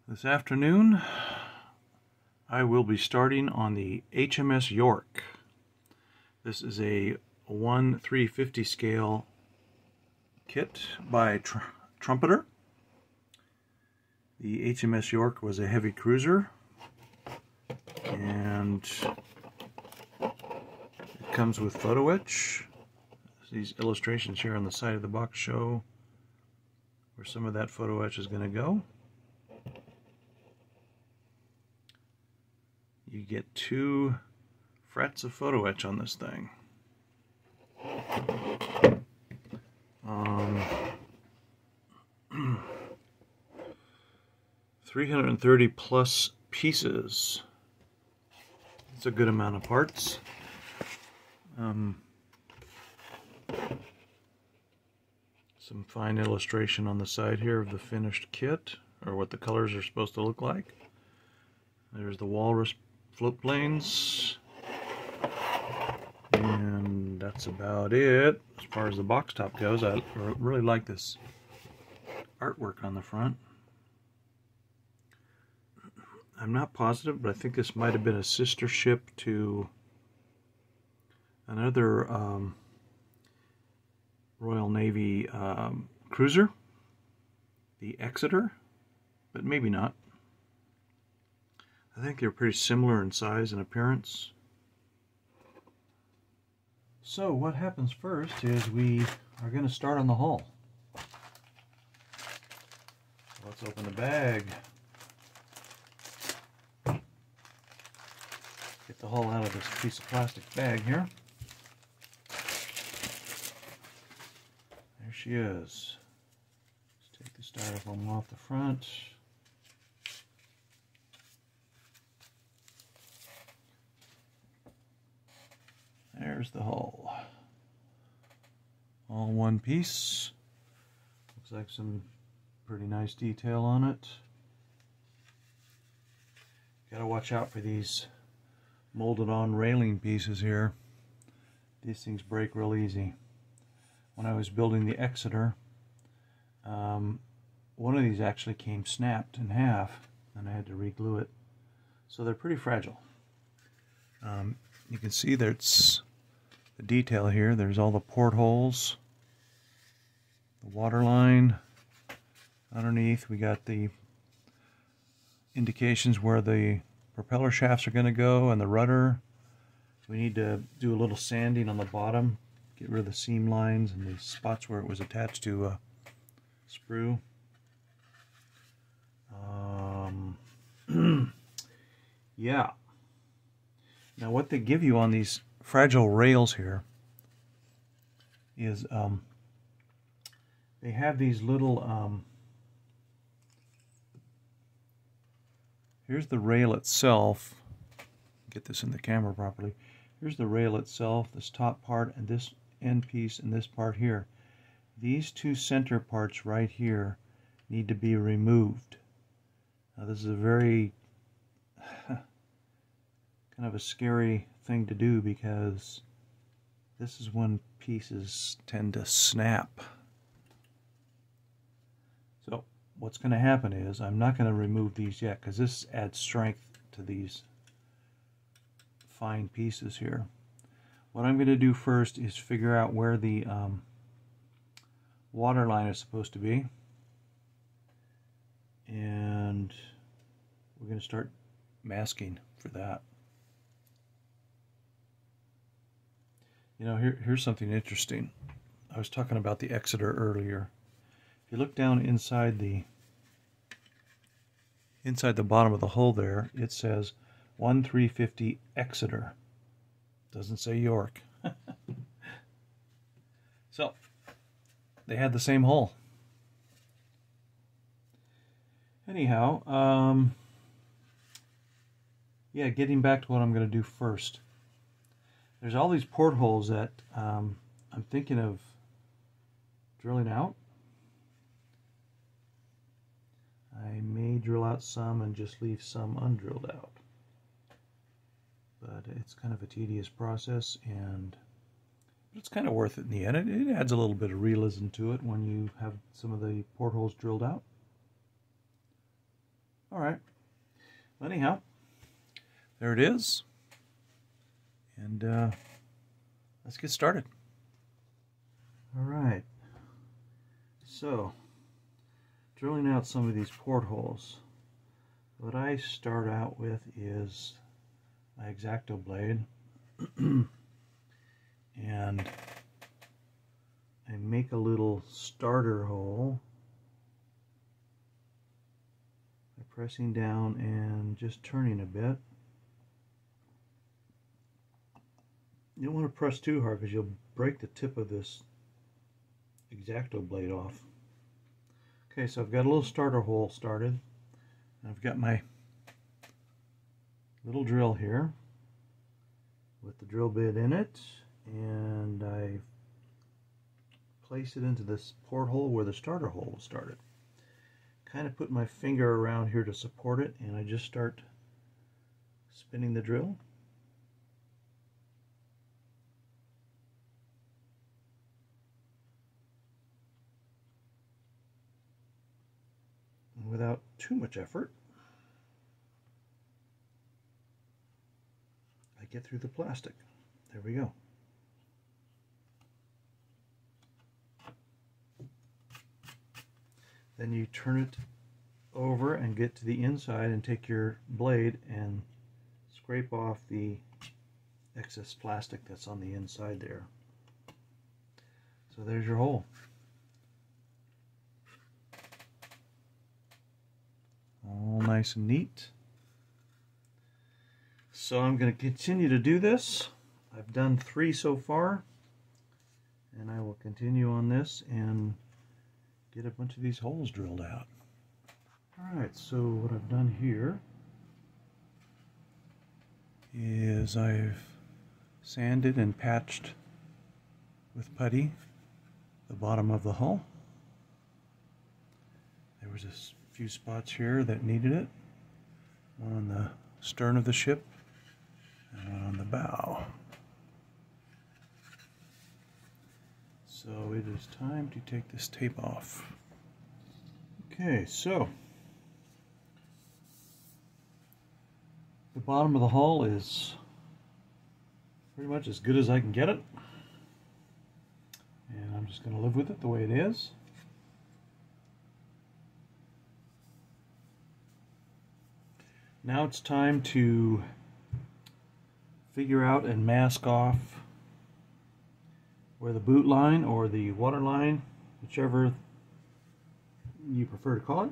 This afternoon I will be starting on the HMS York. This is a 1/350 scale kit by Trumpeter. The HMS York was a heavy cruiser, and it comes with photo etch. These illustrations here on the side of the box show where some of that photo etch is going to go. You get 2 frets of photo etch on this thing. 330 plus pieces. It's a good amount of parts. Some fine illustration on the side here of the finished kit, or what the colors are supposed to look like. There's the walrus float planes, and that's about it as far as the box top goes. I really like this artwork on the front. I'm not positive, but I think this might have been a sister ship to another Royal Navy cruiser, the Exeter, but maybe not. I think they're pretty similar in size and appearance. So what happens first is we are going to start on the hull. Let's open the bag. Get the hull out of this piece of plastic bag here. There she is. Let's take the styrofoam off the front. There's the hull. All one piece. Looks like some pretty nice detail on it. Gotta watch out for these molded on railing pieces here. These things break real easy. When I was building the Exeter, one of these actually came snapped in half, and I had to re-glue it. So they're pretty fragile. You can see there's the detail here. There's all the portholes, the water line. Underneath we got the indications where the propeller shafts are going to go and the rudder. We need to do a little sanding on the bottom, get rid of the seam lines and the spots where it was attached to a sprue. Yeah. Now what they give you on these fragile rails here is they have these little here's the rail itself. Get this in the camera properly. Here's the rail itself, this top part and this end piece and this part here. These 2 center parts right here need to be removed. Now this is a very kind of a scary thing to do, because this is when pieces tend to snap. So what's going to happen is I'm not going to remove these yet, because this adds strength to these fine pieces here. What I'm going to do first is figure out where the water line is supposed to be, and we're going to start masking for that. You know, here's something interesting. I was talking about the Exeter earlier. If you look down inside the bottom of the hull there, it says 1/350 Exeter. Doesn't say York. So they had the same hull. Anyhow, yeah, getting back to what I'm going to do first. There's all these portholes that I'm thinking of drilling out. I may drill out some and just leave some undrilled out. But it's kind of a tedious process, and it's kind of worth it in the end. It adds a little bit of realism to it when you have some of the portholes drilled out. Alright, anyhow, there it is, and let's get started. Alright, so drilling out some of these portholes, what I start out with is my X-Acto blade, and I make a little starter hole by pressing down and just turning a bit. You don't want to press too hard because you'll break the tip of this X-Acto blade off. Okay, so I've got a little starter hole started. I've got my little drill here with the drill bit in it, and I place it into this porthole where the starter hole was started. Kind of put my finger around here to support it, and I just start spinning the drill. And without too much effort, I get through the plastic. There we go. Then you turn it over and get to the inside and take your blade and scrape off the excess plastic that's on the inside there. So there's your hole. All nice and neat. So I'm going to continue to do this. I've done 3 so far, and I will continue on this and get a bunch of these holes drilled out. Alright, so what I've done here is I've sanded and patched with putty the bottom of the hull. There was a few spots here that needed it. One on the stern of the ship and one on the bow. So it is time to take this tape off. Okay, so the bottom of the hull is pretty much as good as I can get it. And I'm just going to live with it the way it is. Now it's time to figure out and mask off where the boot line or the water line, whichever you prefer to call it,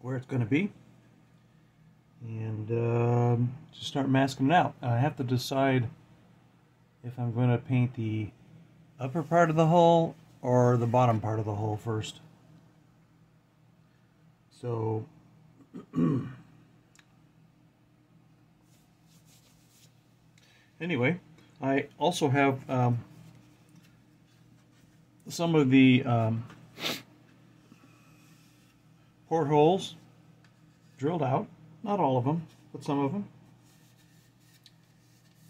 where it's going to be, and just start masking it out. I have to decide if I'm going to paint the upper part of the hull or the bottom part of the hull first. So anyway, I also have some of the portholes drilled out. Not all of them, but some of them.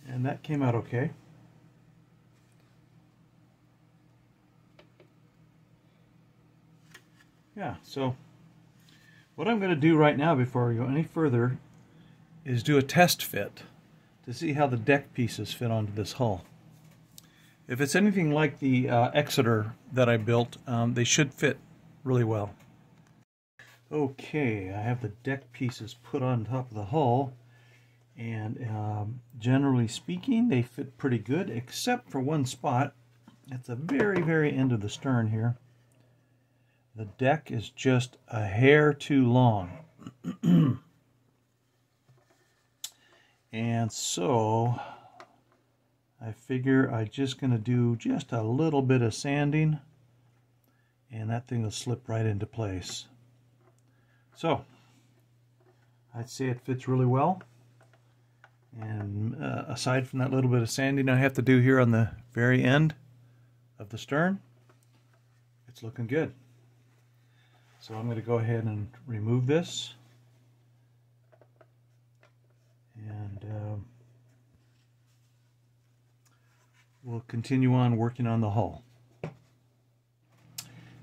And that came out okay. Yeah, so what I'm going to do right now before I go any further is do a test fit to see how the deck pieces fit onto this hull. If it's anything like the Exeter that I built, they should fit really well. Okay, I have the deck pieces put on top of the hull, and generally speaking they fit pretty good, except for one spot at the very, very end of the stern here. The deck is just a hair too long. And so I figure I'm just going to do just a little bit of sanding, and that thing will slip right into place. So I'd say it fits really well, and aside from that little bit of sanding I have to do here on the very end of the stern, it's looking good. So I'm going to go ahead and remove this, and we'll continue on working on the hull.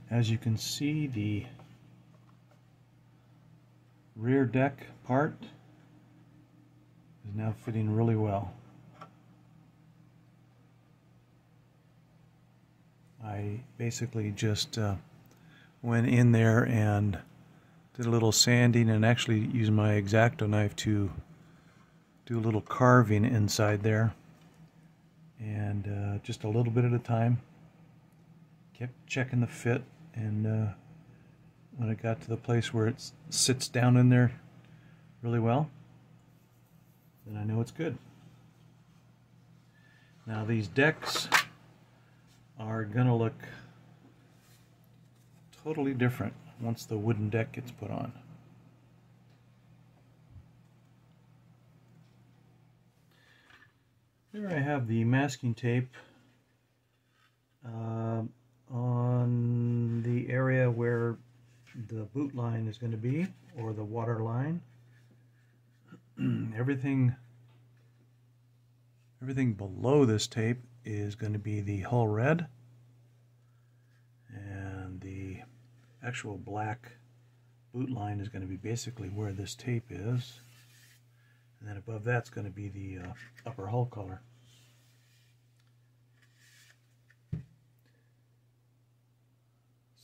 As you can see, the rear deck part is now fitting really well. I basically just went in there and did a little sanding and actually used my X-Acto knife to do a little carving inside there, and just a little bit at a time. Kept checking the fit, and when it got to the place where it sits down in there really well, then I know it's good. Now these decks are gonna look totally different once the wooden deck gets put on. Here I have the masking tape on the area where the boot line is going to be, or the water line. Everything below this tape is going to be the hull red, and the actual black boot line is going to be basically where this tape is, and then above that's going to be the upper hull color.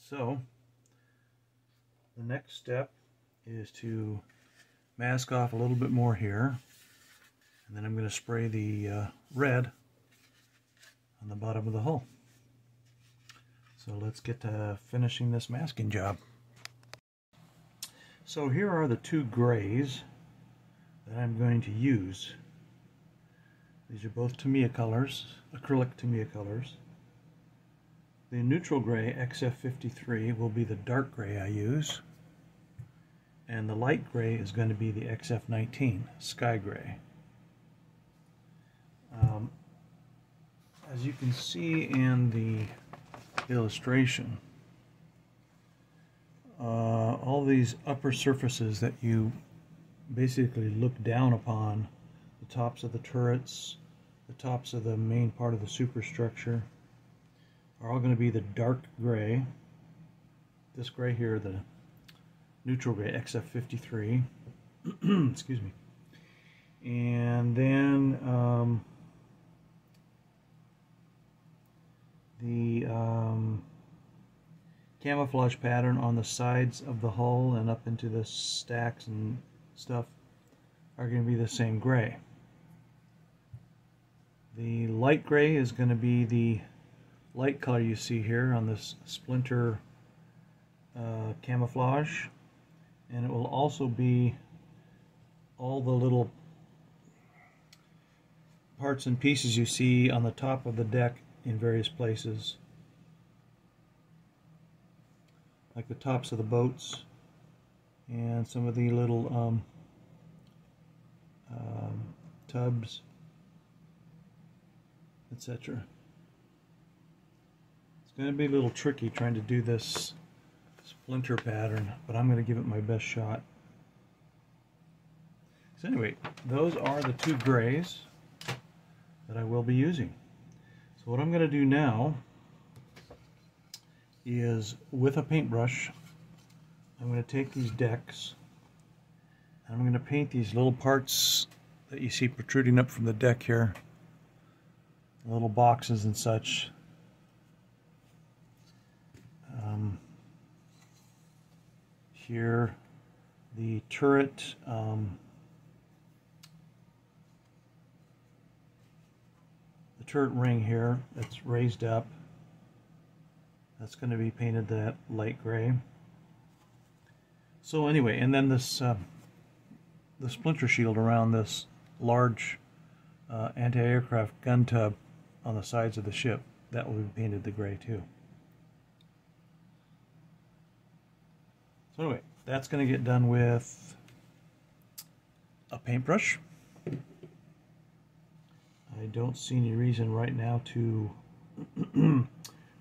So the next step is to mask off a little bit more here, and then I'm going to spray the red on the bottom of the hull. So let's get to finishing this masking job. So here are the two grays that I'm going to use. These are both Tamiya colors, acrylic Tamiya colors. The neutral gray XF53 will be the dark gray I use, and the light gray is going to be the XF19, sky gray. As you can see in the illustration, all these upper surfaces that you basically look down upon, the tops of the turrets, the tops of the main part of the superstructure, are all going to be the dark gray. This gray here, the neutral gray XF53. Excuse me. And then the camouflage pattern on the sides of the hull and up into the stacks and stuff are going to be the same gray. The light gray is going to be the light color you see here on this splinter camouflage, and it will also be all the little parts and pieces you see on the top of the deck in various places, like the tops of the boats and some of the little tubs, etc. It's going to be a little tricky trying to do this splinter pattern, but I'm going to give it my best shot. So anyway, those are the two grays that I will be using. So what I'm going to do now is, with a paintbrush, I'm going to take these decks and I'm going to paint these little parts that you see protruding up from the deck here, little boxes and such. Here, the turret, the turret ring here that's raised up, that's going to be painted that light gray. So anyway, and then this the splinter shield around this large anti-aircraft gun tub on the sides of the ship, that will be painted the gray too. So anyway, that's going to get done with a paintbrush. I don't see any reason right now to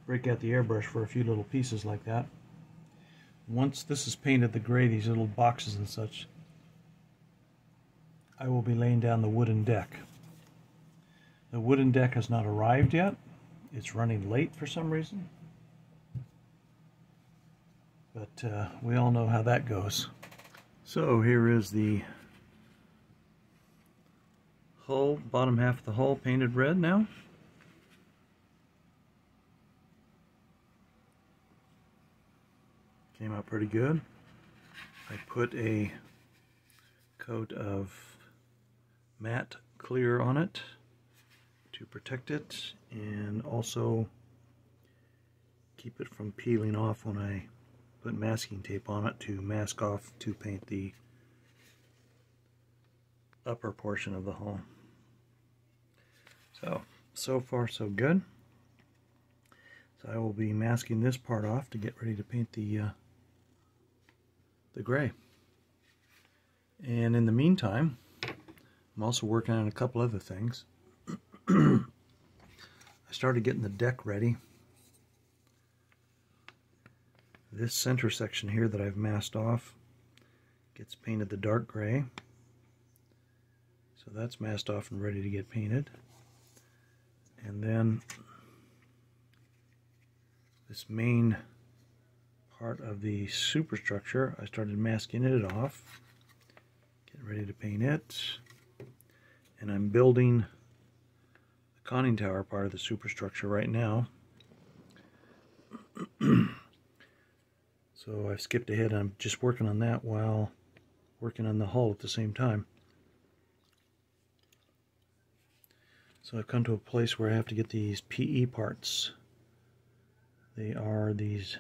break out the airbrush for a few little pieces like that. Once this is painted the gray, these little boxes and such, I will be laying down the wooden deck. The wooden deck has not arrived yet. It's running late for some reason. But we all know how that goes. So here is the hull, bottom half of the hull painted red now. Came out pretty good. I put a coat of matte clear on it to protect it and also keep it from peeling off when I put masking tape on it to mask off to paint the upper portion of the hull. So far so good. So I will be masking this part off to get ready to paint the gray. And in the meantime, I'm also working on a couple other things. I started getting the deck ready. This center section here that I've masked off gets painted the dark gray. So that's masked off and ready to get painted. And then this main part of the superstructure, I started masking it off, getting ready to paint it. And I'm building the conning tower part of the superstructure right now. So I've skipped ahead. I'm just working on that while working on the hull at the same time. So I've come to a place where I have to get these PE parts. They are these,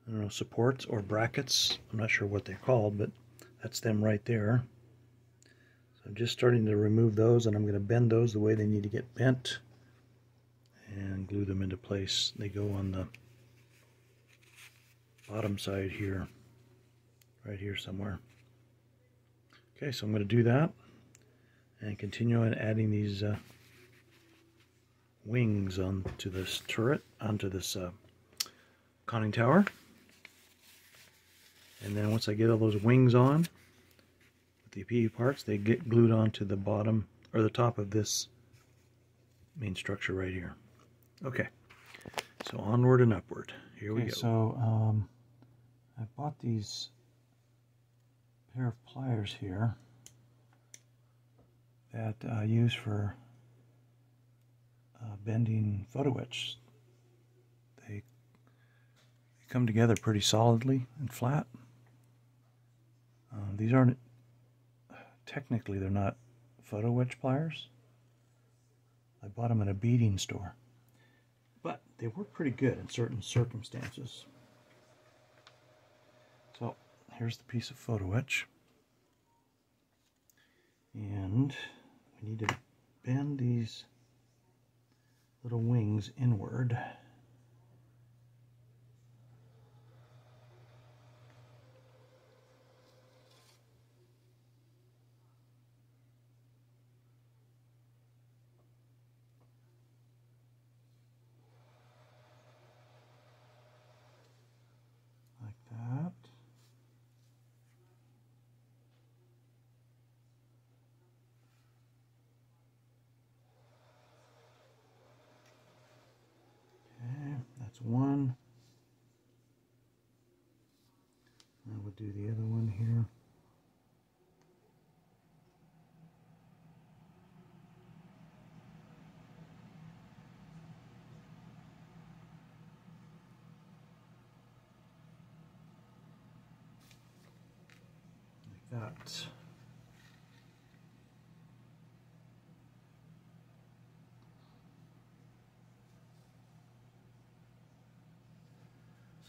I don't know, supports or brackets. I'm not sure what they're called, but that's them right there. So I'm just starting to remove those, and I'm going to bend those the way they need to get bent and glue them into place. They go on the bottom side here, right here somewhere. Okay, so I'm going to do that and continue on adding these wings onto this turret, onto this conning tower. And then once I get all those wings on with the PE parts, they get glued onto the bottom or the top of this main structure right here. Okay, so onward and upward. Here we go. So I bought these pair of pliers here that I use for bending photo etch. They come together pretty solidly and flat. These aren't, technically they're not photo etch pliers. I bought them at a beading store. But they work pretty good in certain circumstances. So here's the piece of photo etch. And we need to bend these little wings inward. Like that. That's one. I would do the other one here. Like that.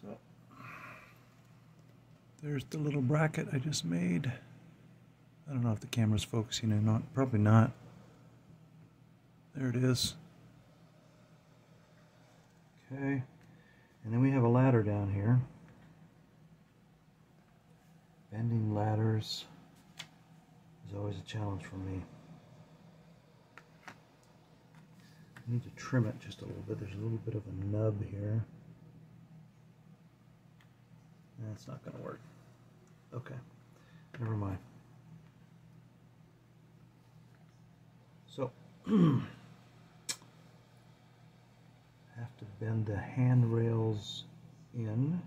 So there's the little bracket I just made. I don't know if the camera's focusing or not. Probably not. There it is. Okay. And then we have a ladder down here. Bending ladders is always a challenge for me. I need to trim it just a little bit. There's a little bit of a nub here. That's not going to work. Okay, never mind. So, have to bend the handrails in.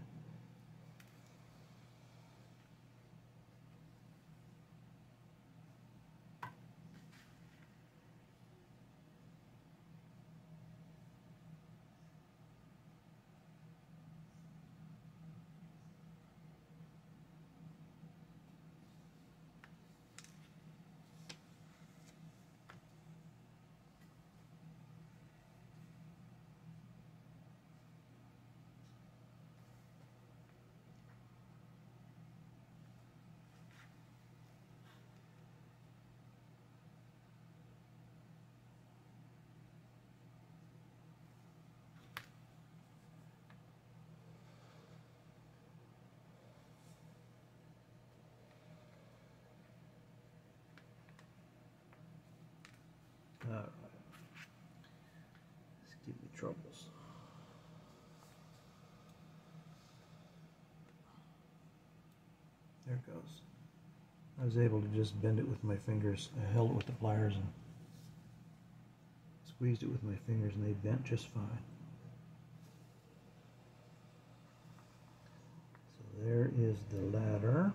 There it goes. I was able to just bend it with my fingers. I held it with the pliers and squeezed it with my fingers, and they bent just fine. So there is the ladder.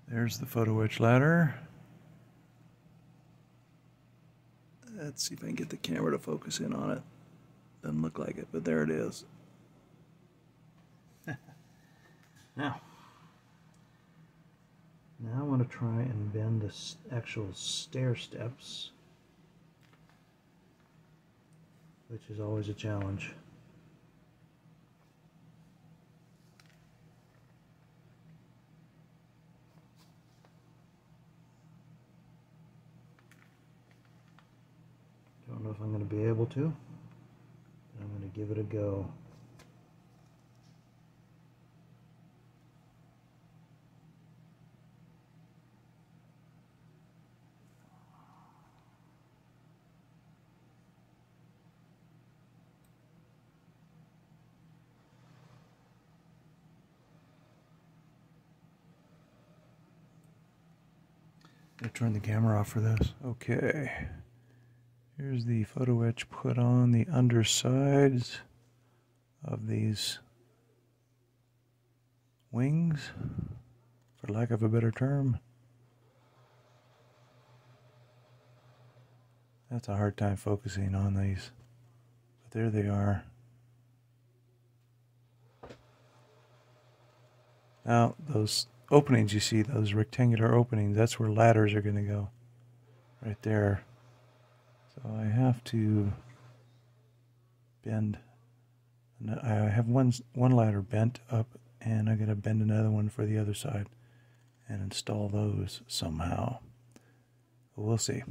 There's the photo etch ladder. Let's see if I can get the camera to focus in on it. Doesn't look like it, but there it is. Now I want to try and bend the actual stair steps, which is always a challenge. Don't know if I'm going to be able to, but I'm going to give it a go. I'm going to turn the camera off for this. Okay. Here's the photo etch put on the undersides of these wings, for lack of a better term. That's a hard time focusing on these, but there they are. Now, those openings you see, those rectangular openings, that's where ladders are going to go, right there. So I have to bend. I have one ladder bent up, and I'm going to bend another one for the other side and install those somehow. We'll see.